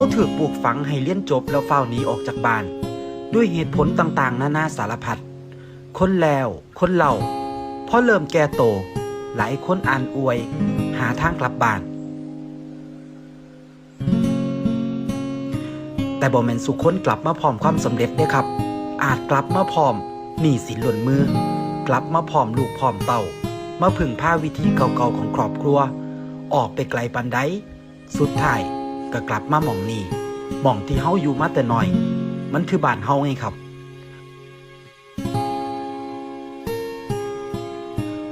เขาถูกปลูกฝังให้เรียนจบแล้วเฝ้าหนีออกจากบ้านด้วยเหตุผลต่างๆนานาสารพัดคนแล้วคนเล่าพอเริ่มแก่โตหลายคนอ่านอวยหาทางกลับบ้านแต่บ่แม่นสุคนกลับมาพร้อมความสำเร็จเด้ครับอาจกลับมาพร้อมหนี้สินหล่นมือกลับมาพร้อมลูกพร้อมเต้ามาพึ่งพาวิธีเก่าๆของครอบครัวออกไปไกลปานใดสุดท้ายก็กลับมาหม่องนี้หม่องที่เฮาอยู่มาแต่น้อยมันคือบ้านเฮาไงครับ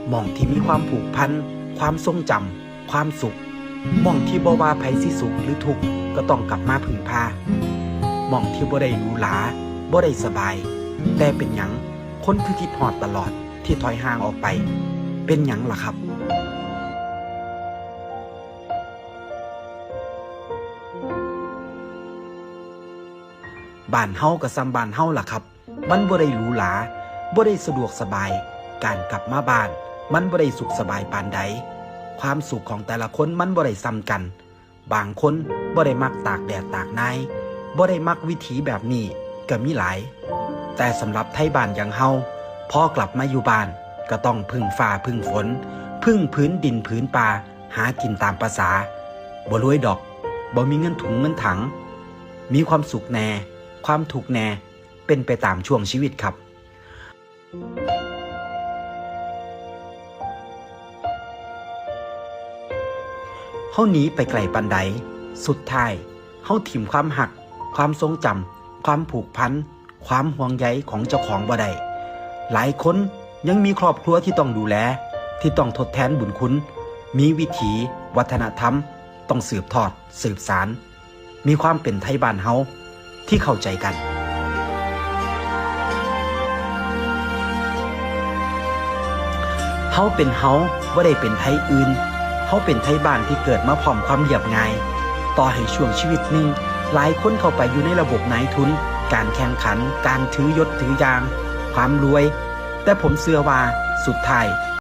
หม่องที่มีความผูกพันความทรงจำความสุขหม่องที่บ่ว่าไผสิสุขหรือทุกข์ก็ต้องกลับมาพึ่งพาหม่องที่บ่ได้หรูหราบ่ได้สบายแต่เป็นหยังคนคือคิดฮอดตลอดที่ถอยห่างออกไปเป็นหยังล่ะครับบ้านเฮาก็ซ้ำบ้านเฮาล่ะครับมันบ่ได้หรูหราบ่ได้สะดวกสบายการกลับมาบ้านมันบ่ได้สุขสบายปานใดความสุขของแต่ละคนมันบ่ได้ซ้ำกันบางคนบ่ได้มักตากแดดตากหนาวบ่ได้มักวิถีแบบนี้ก็มีหลายแต่สำหรับไทบ้านอย่างเฮาพอกลับมาอยู่บ้านก็ต้องพึ่งฟ้าพึ่งฝนพึ่งพื้นดินพื้นป่าหากินตามประสาบ่รวยดอกบ่มีเงินถุงเงินถังมีความสุขแน่ความทุกข์แน่เป็นไปตามช่วงชีวิตครับเฮาหนีไปไกลปานใดสุดท้ายเฮาถิ่มความหักความทรงจำความผูกพันความห่วงใยของเจ้าของบ่ได้หลายคนยังมีครอบครัวที่ต้องดูแลที่ต้องทดแทนบุญคุณมีวิถีวัฒนธรรมต้องสืบทอดสืบสานมีความเป็นไทยบ้านเฮาที่เข้าใจกันเฮาเป็นเฮาบ่ได้เป็นไทยอื่นเฮาเป็นไทยบ้านที่เกิดมาพร้อมความเรียบง่ายต่อให้ช่วงชีวิตหนึ่งหลายคนเข้าไปอยู่ในระบบนายทุนการแข่งขันการถือยศถือยางความรวยแต่ผมเชื่อว่าสุดท้าย